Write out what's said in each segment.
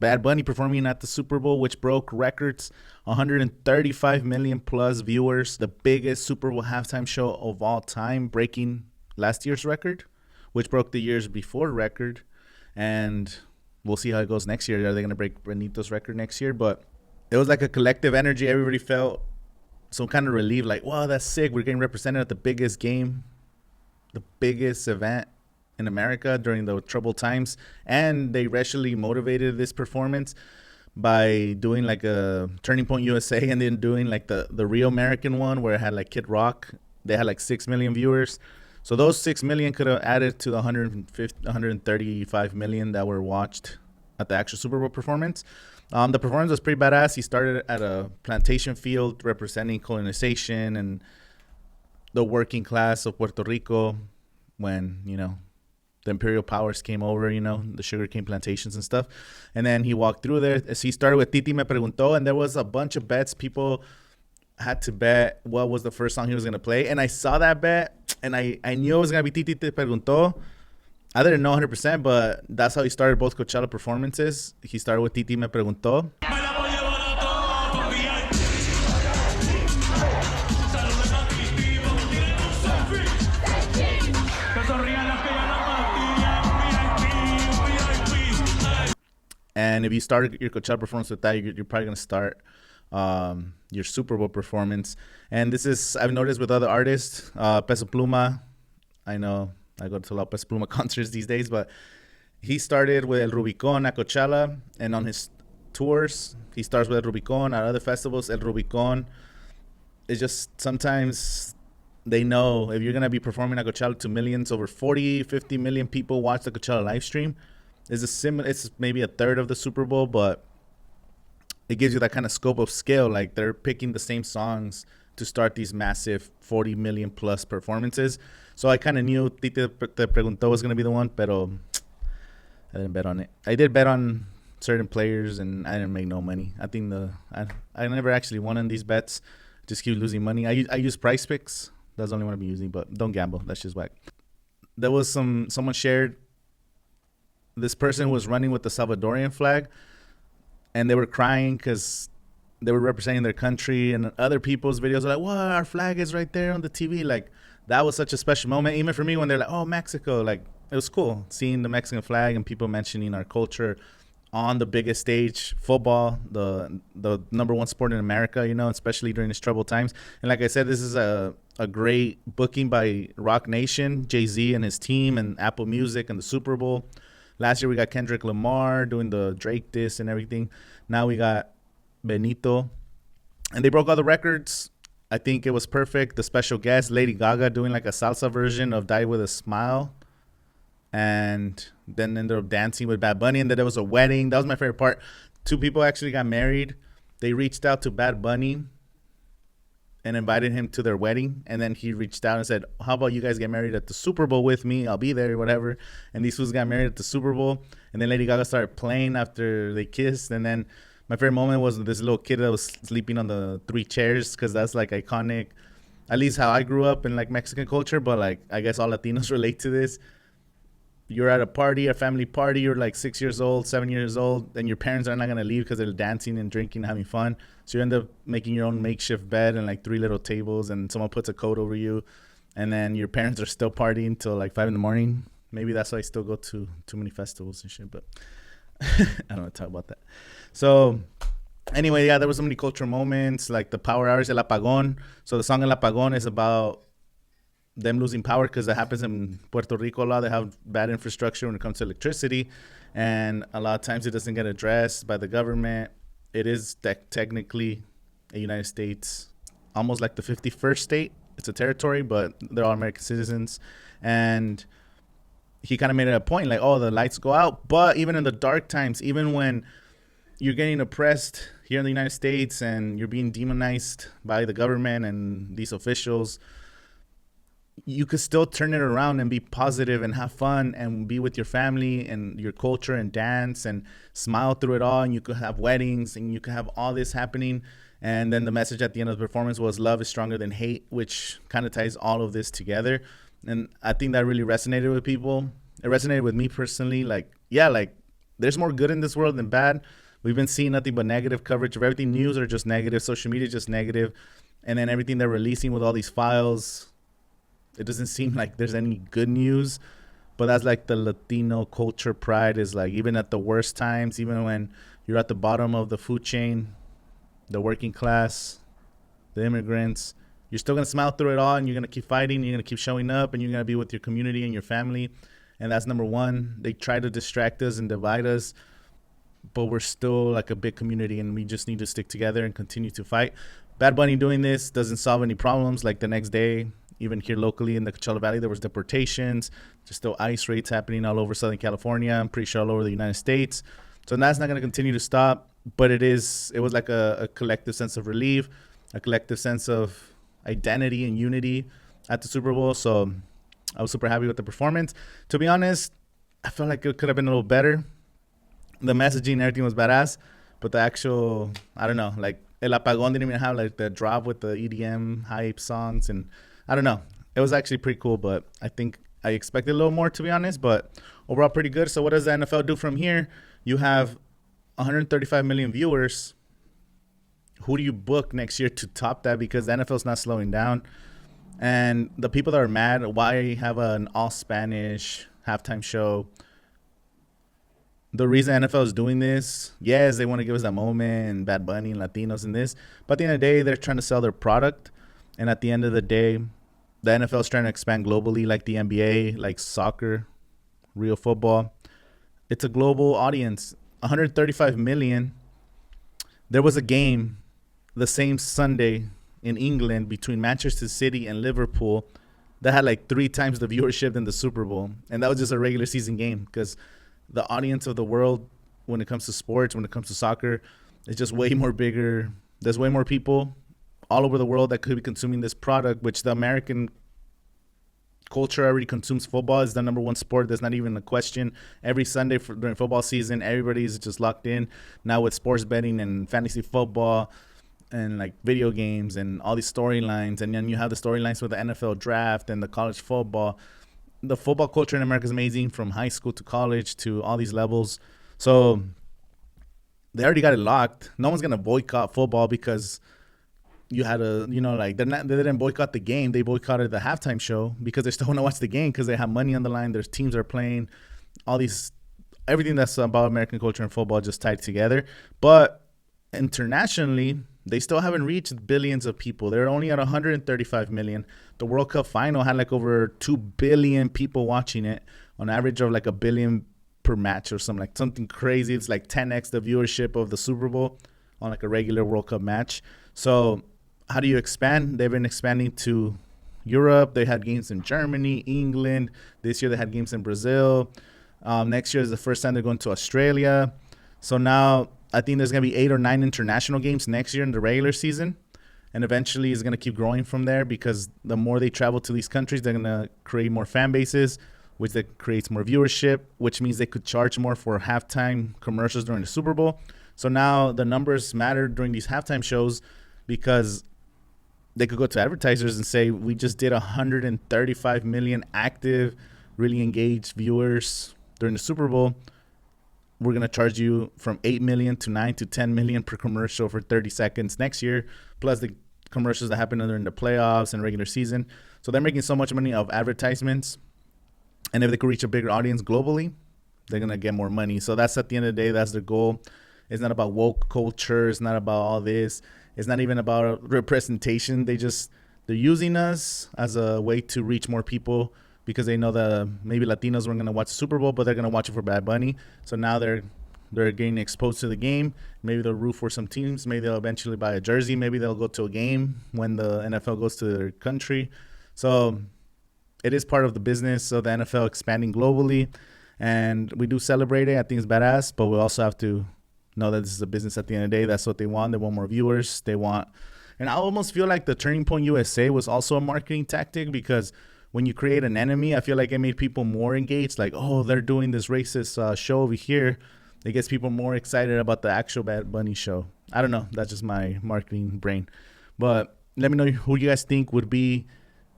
Bad Bunny performing at the Super Bowl, which broke records, 135 million plus viewers, the biggest Super Bowl halftime show of all time, breaking last year's record, which broke the years before record. And we'll see how it goes next year. Are they going to break Benito's record next year? But it was like a collective energy. Everybody felt some kind of relief, like, wow, that's sick. We're getting represented at the biggest game, the biggest event in America during the troubled times. And they racially motivated this performance by doing like a Turning Point USA and then doing like the real American one where it had like Kid Rock. They had like 6 million viewers. So those 6 million could have added to the 135 million that were watched at the actual Super Bowl performance. The performance was pretty badass. He started at a plantation field representing colonization and the working class of Puerto Rico when, you know, the imperial powers came over, you know, the sugarcane plantations and stuff. And then he walked through there. So he started with Titi Me Preguntó, and there was a bunch of bets. People had to bet what was the first song he was going to play. And I saw that bet, and I knew it was going to be Titi Te Preguntó. I didn't know 100%, but that's how he started both Coachella performances. He started with Titi Me Preguntó. And if you start your Coachella performance with that, you're probably going to start your Super Bowl performance. And this is, I've noticed with other artists, Peso Pluma. I know I go to a lot of Peso Pluma concerts these days, but he started with El Rubicon at Coachella. And on his tours, he starts with El Rubicon. At other festivals, El Rubicon is just sometimes they know if you're going to be performing at Coachella to millions, over 40, 50 million people watch the Coachella live stream. It's maybe a third of the Super Bowl, but it gives you that kind of scope of scale. Like they're picking the same songs to start these massive 40 million plus performances. So I kind of knew Titi Te Preguntó was going to be the one, but I didn't bet on it. I did bet on certain players, and I didn't make no money. I think I never actually won on these bets. Just keep losing money. I use Price Picks. That's the only one I've been using, but don't gamble. That's just whack. There was someone shared. This person was running with the Salvadorian flag, and they were crying because they were representing their country, and other people's videos were like, "Wow, our flag is right there on the TV." Like, that was such a special moment, even for me, when they're like, "Oh, Mexico." Like, it was cool seeing the Mexican flag and people mentioning our culture on the biggest stage, football, the number one sport in America, you know, especially during these troubled times. And like I said, this is a great booking by Rock Nation, Jay-Z and his team, and Apple Music and the Super Bowl. Last year, we got Kendrick Lamar doing the Drake diss and everything. Now we got Benito. And they broke all the records. I think it was perfect. The special guest, Lady Gaga, doing like a salsa version of Die With A Smile. And then ended up dancing with Bad Bunny. And then there was a wedding. That was my favorite part. 2 people actually got married. They reached out to Bad Bunny and invited him to their wedding. And then he reached out and said, how about you guys get married at the Super Bowl with me? I'll be there, whatever. And these fools got married at the Super Bowl. And then Lady Gaga started playing after they kissed. And then my favorite moment was this little kid that was sleeping on the 3 chairs, because that's like iconic, at least how I grew up in like Mexican culture. But like, I guess all Latinos relate to this. You're at a party, a family party, you're like 6 years old, 7 years old, and your parents are not going to leave because they're dancing and drinking, having fun. So you end up making your own makeshift bed and like 3 little tables, and someone puts a coat over you. And then your parents are still partying till like 5 a.m. Maybe that's why I still go to too many festivals and shit, but I don't want to talk about that. So anyway, yeah, there was so many cultural moments, like the power hours, El Apagón. So the song El Apagón is about them losing power, because that happens in Puerto Rico a lot. They have bad infrastructure when it comes to electricity, and a lot of times it doesn't get addressed by the government. It is technically a United States, almost like the 51st state. It's a territory, but they're all American citizens. And he kind of made it a point, like, oh, the lights go out. But even in the dark times, even when you're getting oppressed here in the United States and you're being demonized by the government and these officials, you could still turn it around and be positive and have fun and be with your family and your culture and dance and smile through it all. And you could have weddings and you could have all this happening. And then the message at the end of the performance was love is stronger than hate, which kind of ties all of this together. And I think that really resonated with people. It resonated with me personally. Like, yeah, like there's more good in this world than bad. We've been seeing nothing but negative coverage of everything. News are just negative. Social media is just negative. And then everything they're releasing with all these files, it doesn't seem like there's any good news. But that's like the Latino culture pride is like, even at the worst times, even when you're at the bottom of the food chain, the working class, the immigrants, you're still going to smile through it all, and you're going to keep fighting. You're going to keep showing up, and you're going to be with your community and your family. And that's number one. They try to distract us and divide us, but we're still like a big community, and we just need to stick together and continue to fight. Bad Bunny doing this doesn't solve any problems. Like the next day, even here locally in the Coachella Valley, there was deportations. There's still ICE raids happening all over Southern California. I'm pretty sure all over the United States. So that's not going to continue to stop. But it was like a collective sense of relief, a collective sense of identity and unity at the Super Bowl. So I was super happy with the performance. To be honest, I felt like it could have been a little better. The messaging and everything was badass, but the actual, I don't know, like El Apagón didn't even have like the drop with the EDM hype songs, and I don't know. It was actually pretty cool, but I think I expected a little more, to be honest, but overall pretty good. So what does the NFL do from here? You have 135 million viewers. Who do you book next year to top that? Because the NFL's not slowing down. And the people that are mad, why have an all-Spanish halftime show? The reason NFL is doing this, yes, they want to give us that moment and Bad Bunny and Latinos and this. But at the end of the day, they're trying to sell their product. And at the end of the day, the NFL is trying to expand globally, like the NBA, like soccer, real football. It's a global audience. 135 million. There was a game the same Sunday in England between Manchester City and Liverpool that had like 3 times the viewership than the Super Bowl. And that was just a regular season game, because the audience of the world when it comes to sports, when it comes to soccer, is just way more bigger. There's way more people all over the world that could be consuming this product, which the American culture already consumes. Football is the number one sport. There's not even a question. Every Sunday during football season, everybody's just locked in. Now with sports betting and fantasy football and like video games and all these storylines, and then you have the storylines with the NFL draft and the college football. The football culture in America is amazing, from high school to college to all these levels. So they already got it locked. No one's gonna boycott football because you had a, like they didn't boycott the game. They boycotted the halftime show because they still want to watch the game, because they have money on the line. There's teams are playing, everything that's about American culture and football just tied together. But internationally, they still haven't reached billions of people. They're only at 135 million. The World Cup final had like over 2 billion people watching it, on average of like 1 billion per match or something crazy. It's like 10x the viewership of the Super Bowl on like a regular World Cup match. So how do you expand? They've been expanding to Europe. They had games in Germany, England. This year they had games in Brazil. Next year is the first time they're going to Australia. So now I think there's going to be 8 or 9 international games next year in the regular season. And eventually it's going to keep growing from there, because the more they travel to these countries, they're going to create more fan bases, which that creates more viewership, which means they could charge more for halftime commercials during the Super Bowl. So now the numbers matter during these halftime shows, because they could go to advertisers and say, we just did 135 million active, really engaged viewers during the Super Bowl. We're going to charge you from 8 million to 9 to 10 million per commercial for 30 seconds next year, plus the commercials that happen during the playoffs and regular season. So they're making so much money of advertisements. And if they could reach a bigger audience globally, they're going to get more money. So that's, at the end of the day, that's their goal. It's not about woke culture. It's not about all this. It's not even about representation. They're using us as a way to reach more people, because they know that maybe Latinos weren't going to watch the Super Bowl, but they're going to watch it for Bad Bunny. So now they're getting exposed to the game. Maybe they'll root for some teams. Maybe they'll eventually buy a jersey. Maybe they'll go to a game when the NFL goes to their country. So it is part of the business of the NFL expanding globally. And we do celebrate it. I think it's badass, but we also have to know that this is a business at the end of the day. That's what they want. They want more viewers. And I almost feel like the Turning Point USA was also a marketing tactic, because when you create an enemy, I feel like it made people more engaged. Like, oh, they're doing this racist show over here. It gets people more excited about the actual Bad Bunny show. I don't know. That's just my marketing brain. But let me know who you guys think would be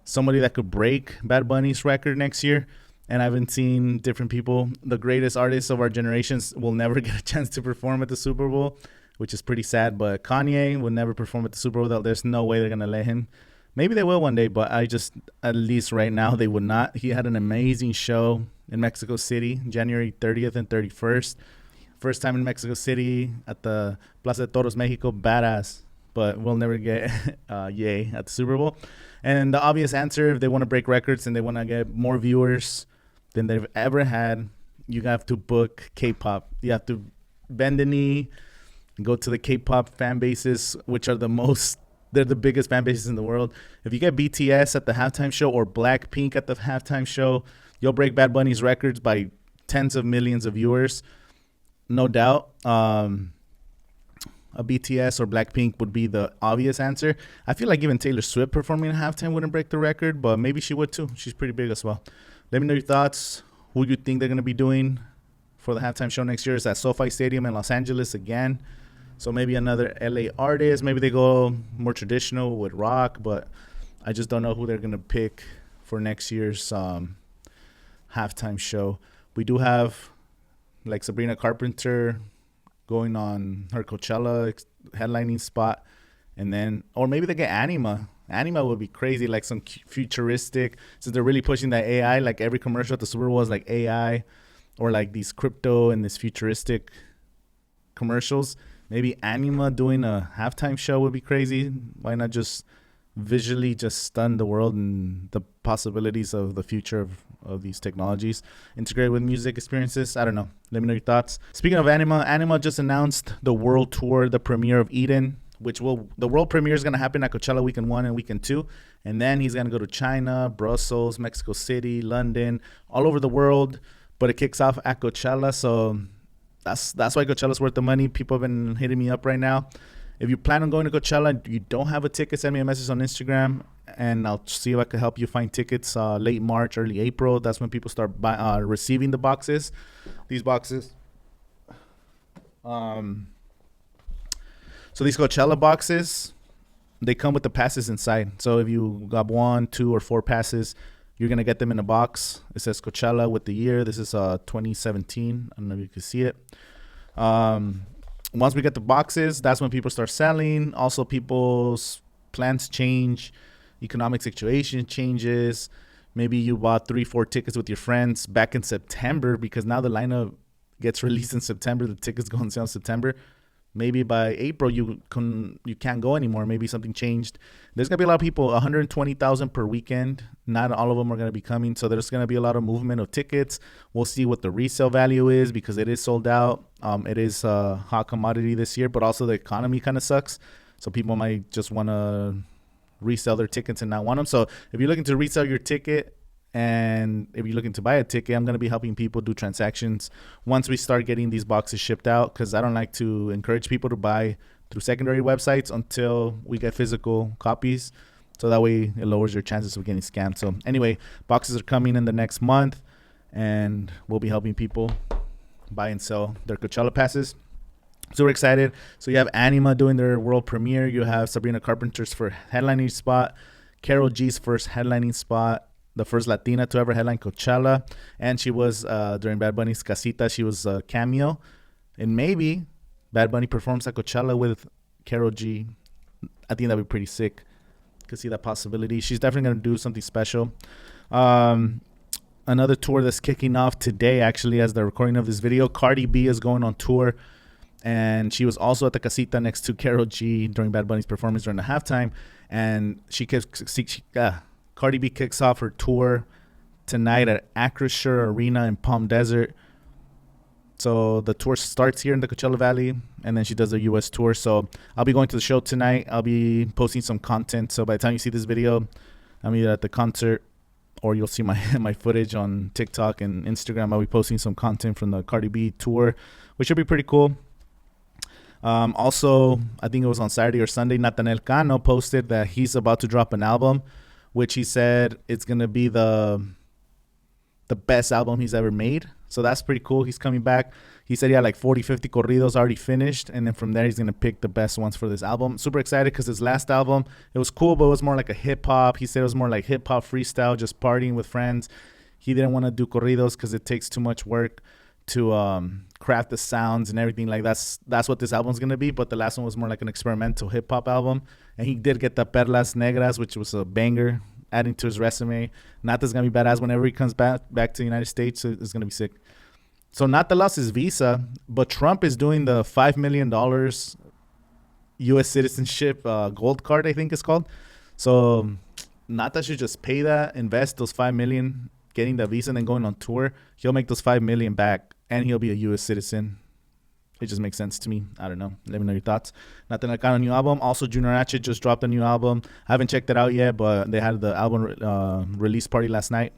somebody that could break Bad Bunny's record next year. and I've been seeing different people. The greatest artists of our generations will never get a chance to perform at the Super Bowl, which is pretty sad. But Kanye will never perform at the Super Bowl. There's no way they're going to let him. Maybe they will one day, but at least right now, they would not. He had an amazing show in Mexico City, January 30th and 31st. First time in Mexico City at the Plaza de Toros, Mexico. Badass. But we'll never get yay at the Super Bowl. And the obvious answer, if they want to break records and they want to get more viewers than they've ever had, you have to book K-pop. You have to bend the knee, go to the K-pop fan bases, which are they're the biggest fan bases in the world. If you get BTS at the halftime show or Blackpink at the halftime show, you'll break Bad Bunny's records by tens of millions of viewers. No doubt. A BTS or Blackpink would be the obvious answer. I feel like even Taylor Swift performing at halftime wouldn't break the record, but maybe she would too. She's pretty big as well. Let me know your thoughts. Who you think they're going to be doing for the halftime show next year? Is at SoFi Stadium in Los Angeles again. So maybe another LA artist. Maybe they go more traditional with rock, but I just don't know who they're going to pick for next year's halftime show. We do have like Sabrina Carpenter going on her Coachella headlining spot. And then, or maybe they get Anyma. Anyma would be crazy, like some futuristic, since they're really pushing that AI, like every commercial at the Super Bowl is like AI or like these crypto and this futuristic commercials. Maybe Anyma doing a halftime show would be crazy. Why not just visually just stun the world and the possibilities of the future of these technologies integrated with music experiences? I don't know. Let me know your thoughts. Speaking of Anyma just announced the world tour, the premiere of Eden, the world premiere is going to happen at Coachella weekend 1 and weekend 2. And then he's going to go to China, Brussels, Mexico City, London, all over the world. But it kicks off at Coachella. So that's why Coachella's worth the money. People have been hitting me up right now. If you plan on going to Coachella, you don't have a ticket, send me a message on Instagram, and I'll see if I can help you find tickets late March, early April. That's when people start receiving the boxes. These boxes. So these Coachella boxes, they come with the passes inside. So if you got 1, 2, or 4 passes, you're going to get them in a box. It says Coachella with the year. This is 2017. I don't know if you can see it. Once we get the boxes, that's when people start selling. Also, people's plans change. Economic situation changes. Maybe you bought 3, 4 tickets with your friends back in September, because now the lineup gets released in September. The tickets go on sale in September. Maybe by April you can't go anymore. Maybe something changed. There's going to be a lot of people, 120,000 per weekend. Not all of them are going to be coming. So there's going to be a lot of movement of tickets. We'll see what the resale value is, because it is sold out. It is a hot commodity this year, but also the economy kind of sucks. So people might just want to resell their tickets and not want them. So if you're looking to resell your ticket, and if you're looking to buy a ticket, I'm going to be helping people do transactions once we start getting these boxes shipped out, because I don't like to encourage people to buy through secondary websites until we get physical copies. So that way it lowers your chances of getting scammed. So anyway, boxes are coming in the next month, and we'll be helping people buy and sell their Coachella passes. So we're excited. So you have Anyma doing their world premiere. You have Sabrina Carpenter's first headlining spot, Karol G's first headlining spot, the first Latina to ever headline Coachella. And she was, during Bad Bunny's Casita, she was a cameo. And maybe Bad Bunny performs at Coachella with Karol G. I think that would be pretty sick. Could see that possibility. She's definitely going to do something special. Another tour that's kicking off today, actually, as the recording of this video. Cardi B is going on tour. And she was also at the Casita next to Karol G during Bad Bunny's performance during the halftime. And Cardi B kicks off her tour tonight at Acrisure Arena in Palm Desert. So the tour starts here in the Coachella Valley, and then she does a U.S. tour. So I'll be going to the show tonight. I'll be posting some content. So by the time you see this video, I'm either at the concert or you'll see my footage on TikTok and Instagram. I'll be posting some content from the Cardi B tour, which should be pretty cool. Also, I think it was on Saturday or Sunday, Natanael Cano posted that he's about to drop an album, which he said it's going to be the best album he's ever made. So that's pretty cool. He's coming back. He said he had like 40, 50 corridos already finished. And then from there, he's going to pick the best ones for this album. Super excited because his last album, it was cool, but it was more like a hip hop. He said it was more like hip hop freestyle, just partying with friends. he didn't want to do corridos because it takes too much work to craft the sounds and everything. Like that's what this album's gonna be. But the last one was more like an experimental hip hop album, and he did get the Perlas Negras, which was a banger, adding to his resume. Nata's gonna be badass whenever he comes back to the United States. So it's gonna be sick. So Nata lost his visa, but Trump is doing the $5 million U.S. citizenship gold card, I think it's called. So Nata should just pay that, invest those $5 million, getting the visa and then going on tour. He'll make those $5 million back, and he'll be a U.S. citizen. It just makes sense to me. I don't know. Let me know your thoughts. Natanael Cano new album. Also, Junior H just dropped a new album. I haven't checked it out yet, but they had the album release party last night.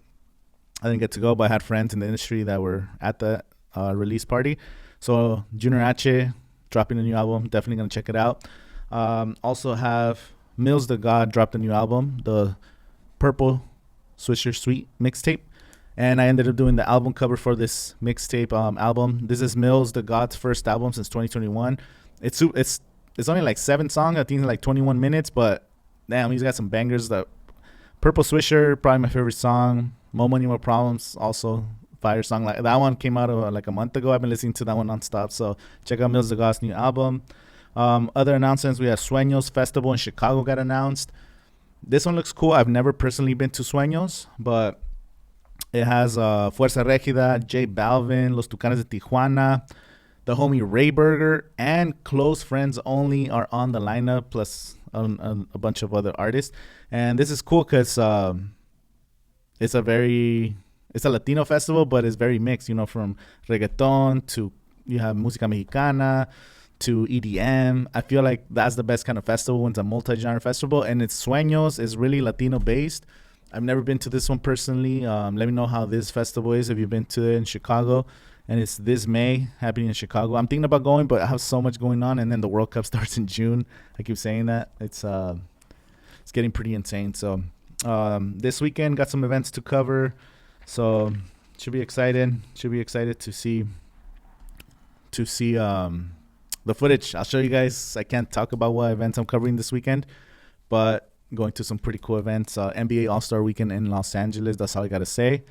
I didn't get to go, but I had friends in the industry that were at the release party. So Junior H dropping a new album. Definitely going to check it out. Also have Mills the God dropped a new album, the Purple Swisher Sweet mixtape. And I ended up doing the album cover for this mixtape album. This is Mills the God's first album since 2021. It's only like 7 songs. I think like 21 minutes, but damn, he's got some bangers. The Purple Swisher, probably my favorite song. More Money, More Problems, also fire song. Like that one came out like a month ago. I've been listening to that one nonstop. So check out Mills the God's new album. Other announcements, we have Sueños Festival in Chicago got announced. This one looks cool. I've never personally been to Sueños, but it has Fuerza Regida, J Balvin, Los Tucanes de Tijuana, the homie Ray Burger, and Close Friends Only are on the lineup, plus a bunch of other artists. And this is cool because it's a Latino festival, but it's very mixed, from reggaeton to you have música mexicana to EDM. I feel like that's the best kind of festival when it's a multi-genre festival, and it's Sueños is really Latino based. I've never been to this one personally. Let me know how this festival is if you've been to it in Chicago. And it's this May happening in Chicago. I'm thinking about going, but I have so much going on, and then the World Cup starts in June. I keep saying that. It's getting pretty insane. So this weekend got some events to cover. So should be excited. Should be excited to see the footage. I'll show you guys. I can't talk about what events I'm covering this weekend, but going to some pretty cool events. NBA All-Star Weekend in Los Angeles. That's all I got to say.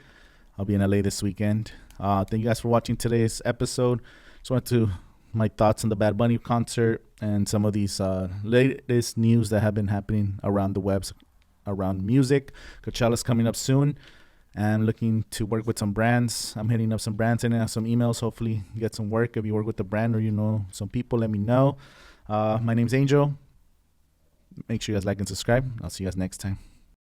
I'll be in LA this weekend. Thank you guys for watching today's episode. Just wanted to my thoughts on the Bad Bunny concert and some of these latest news that have been happening around the webs, around music. Coachella's coming up soon. And looking to work with some brands. I'm hitting up some brands and some emails. Hopefully get some work. If you work with the brand or some people, let me know. My name's Angel. Make sure you guys like and subscribe. I'll see you guys next time.